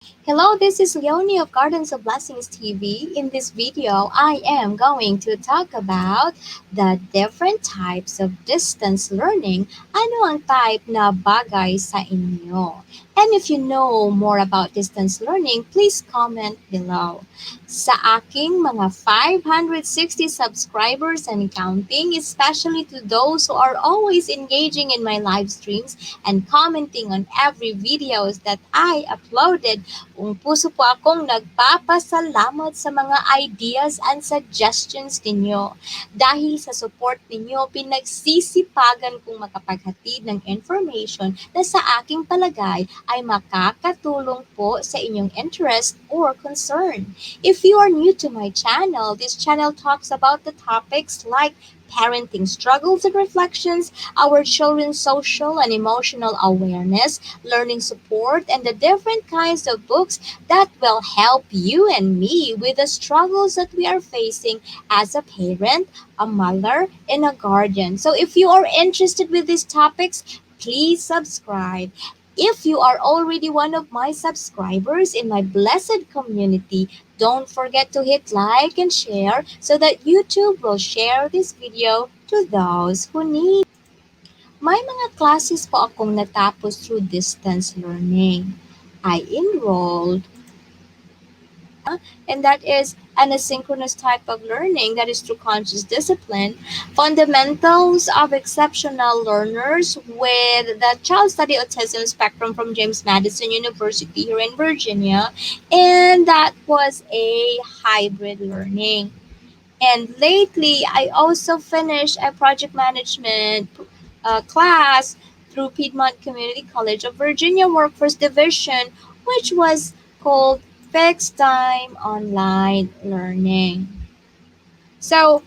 Hello, this is Leonie of Gardens of Blessings TV. In this video, I am going to talk about the different types of distance learning. Ano ang type na bagay sa inyo? And if you know more about distance learning, please comment below. Sa aking mga 560 subscribers and counting, especially to those who are always engaging in my live streams and commenting on every videos that I uploaded, buong puso po akong nagpapasalamat sa mga ideas and suggestions ninyo. Dahil sa support ninyo, pinagsisipagan kong makapaghatid ng information na sa aking palagay ay makakatulong po sa inyong interest or concern. If you are new to my channel, this channel talks about the topics like parenting struggles and reflections, our children's social and emotional awareness, learning support, and the different kinds of books that will help you and me with the struggles that we are facing as a parent, a mother, and a guardian. So if you are interested with these topics, please subscribe. If you are already one of my subscribers in my blessed community, don't forget to hit like and share so that YouTube will share this video to those who need. May mga classes po akong natapos through distance learning. I enrolled and that is an asynchronous type of learning that is through conscious discipline, fundamentals of exceptional learners with the child study autism spectrum from James Madison University here in Virginia, and that was a hybrid learning. And lately, I also finished a project management class through Piedmont Community College of Virginia Workforce Division, which was called Fixed Time Online Learning. So,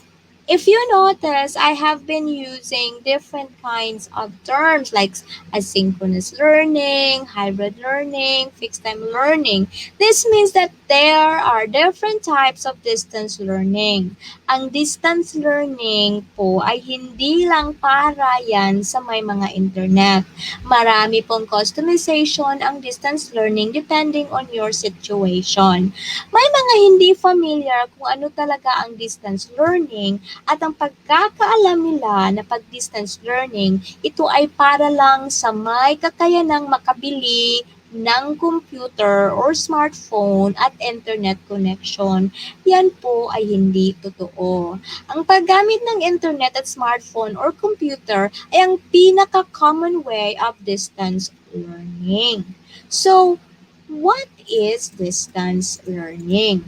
if you notice, I have been using different kinds of terms like asynchronous learning, hybrid learning, fixed time learning. This means that there are different types of distance learning. Ang distance learning po ay hindi lang para yan sa may mga internet. Marami pong customization ang distance learning depending on your situation. May mga hindi familiar kung ano talaga ang distance learning at ang pagkakaalam nila na pag-distance learning, ito ay para lang sa may kakayanang makabili ng computer or smartphone at internet connection. Yan po ay hindi totoo. Ang paggamit ng internet at smartphone or computer ay ang pinaka-common way of distance learning. So, what is distance learning?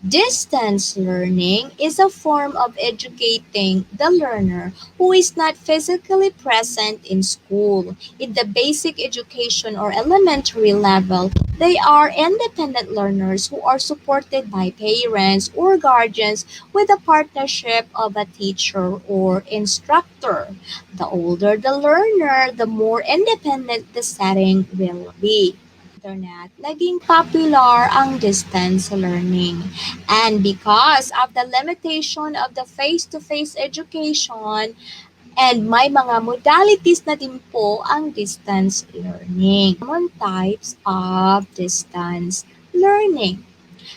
Distance learning is a form of educating the learner who is not physically present in school. In the basic education or elementary level, they are independent learners who are supported by parents or guardians with the partnership of a teacher or instructor. The older the learner, the more independent the setting will be. Internet, naging popular ang distance learning. And because of the limitation of the face-to-face education, and may mga modalities na din po ang distance learning. Common types of distance learning.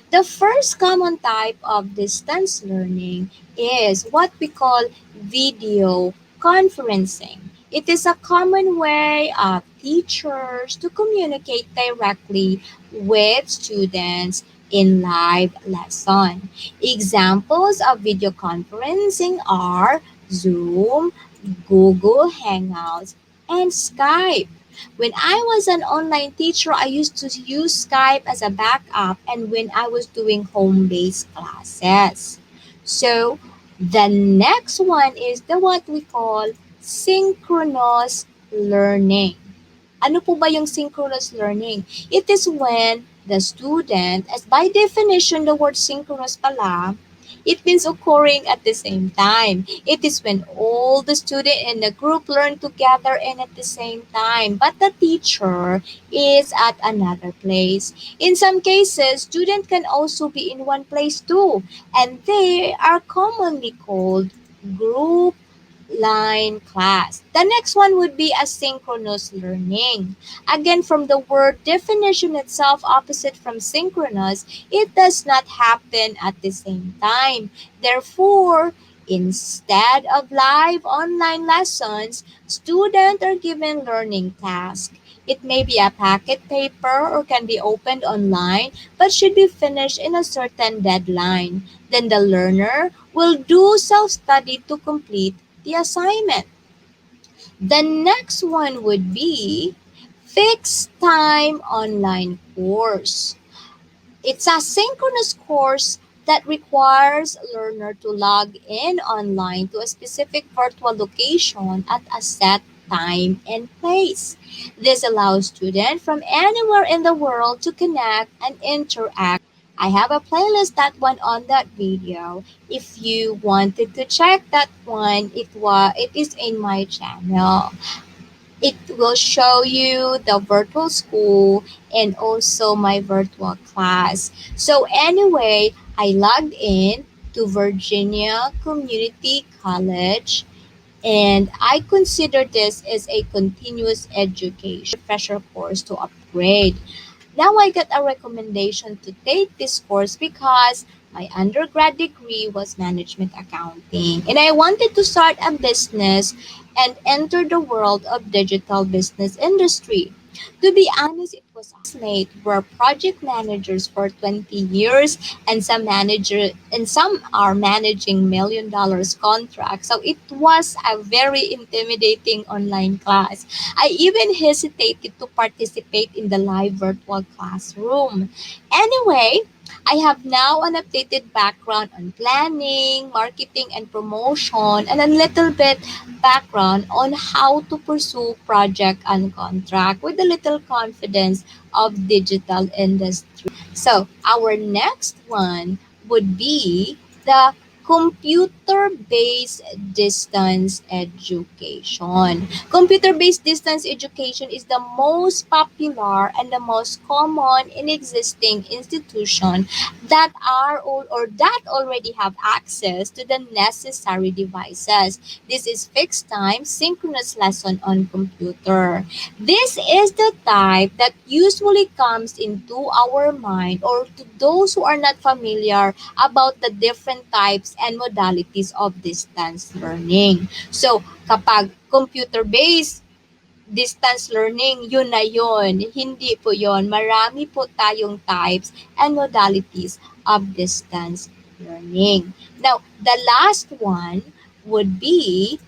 The first common type of distance learning is what we call video conferencing. It is a common way of teachers to communicate directly with students in live lesson. Examples of video conferencing are Zoom, Google Hangouts, and Skype. When I was an online teacher, I used to use Skype as a backup and when I was doing home-based classes. So, the next one is the what we call synchronous learning. Ano po ba yung synchronous learning? It is when the student, as by definition, the word synchronous pala, it means occurring at the same time. It is when all the student in the group learn together and at the same time, but the teacher is at another place. In some cases, student can also be in one place too, and they are commonly called group line class. The next one would be asynchronous learning. Again, from the word definition itself, opposite from synchronous, it does not happen at the same time. Therefore, instead of live online lessons, students are given learning tasks. It may be a packet paper or can be opened online, but should be finished in a certain deadline. Then the learner will do self-study to complete the assignment. The next one would be fixed time online course. It's a synchronous course that requires learner to log in online to a specific virtual location at a set time and place. This allows students from anywhere in the world to connect and interact. I have a playlist that one on that video. If you wanted to check that one, it is in my channel. It will show you the virtual school and also my virtual class. So anyway, I logged in to Virginia Community College and I consider this as a continuous education refresher course to upgrade. Now I got a recommendation to take this course because my undergrad degree was management accounting and I wanted to start a business and enter the world of digital business industry. To be honest, it was mate were project managers for 20 years and some are managing $1 million contracts. So it was a very intimidating online class. I even hesitated to participate in the live virtual classroom. Anyway, I have now an updated background on planning, marketing, and promotion, and a little bit background on how to pursue project and contract with a little confidence of digital industry. So our next one would be the computer-based distance education. Computer-based distance education is the most popular and the most common in existing institution that are or that already have access to the necessary devices. This is fixed time synchronous lesson on computer. This is the type that usually comes into our mind or to those who are not familiar about the different types and modalities of distance learning. So, kapag computer-based distance learning, yun na yun. Hindi po yun. Marami po tayong types and modalities of distance learning. Now, the last one would be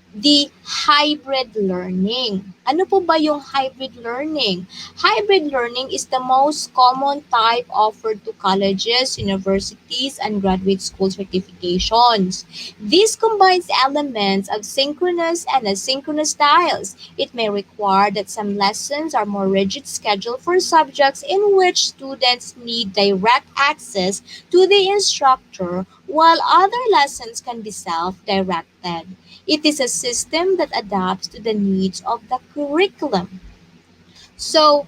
the hybrid learning. Ano po ba yung hybrid learning? Hybrid learning is the most common type offered to colleges, universities, and graduate school certifications. This combines elements of synchronous and asynchronous styles. It may require that some lessons are more rigid scheduled for subjects in which students need direct access to the instructor, while other lessons can be self-directed. It is a system that adapts to the needs of the curriculum. So,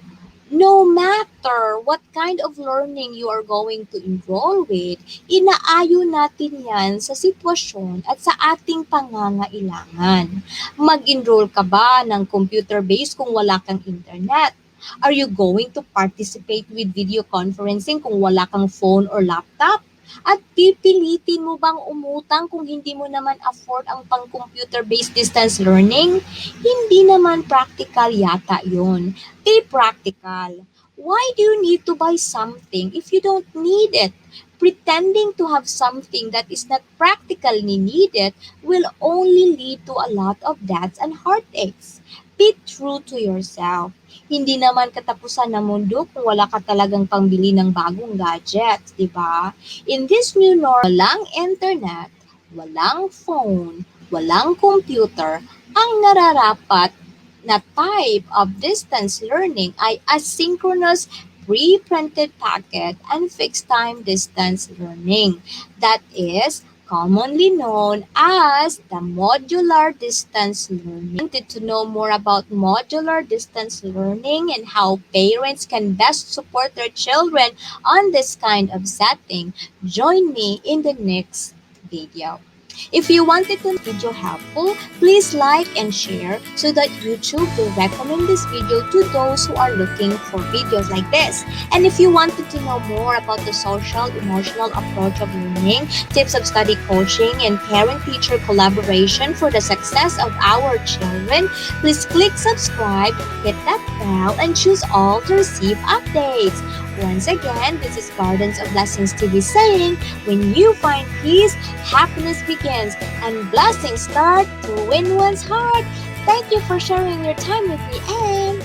no matter what kind of learning you are going to enroll with, inaayon natin yan sa sitwasyon at sa ating pangangailangan. Mag-enroll ka ba ng computer-based kung wala kang internet? Are you going to participate with video conferencing kung wala kang phone or laptop? At pipilitin mo bang umutang kung hindi mo naman afford ang pang-computer-based distance learning? Hindi naman practical yata yun. Be practical. Why do you need to buy something if you don't need it? Pretending to have something that is not practically needed will only lead to a lot of debts and heartaches. Be true to yourself. Hindi naman katapusan ng mundo kung wala ka talagang pangbili ng bagong gadgets, di ba? In this new normal, walang internet, walang phone, walang computer, ang nararapat na type of distance learning ay asynchronous pre-printed packet and fixed time distance learning. That is commonly known as the modular distance learning. Wanted to know more about modular distance learning and how parents can best support their children on this kind of setting? Join me in the next video. If you wanted to video helpful, please like and share so that YouTube will recommend this video to those who are looking for videos like this. And if you wanted to know more about the social emotional approach of learning, tips of study coaching, and parent-teacher collaboration for the success of our children, please click subscribe, hit that bell, and choose all to receive updates. Once again, this is Gardens of Blessings TV saying, when you find peace, happiness begins, and blessings start to win one's heart. Thank you for sharing your time with me, and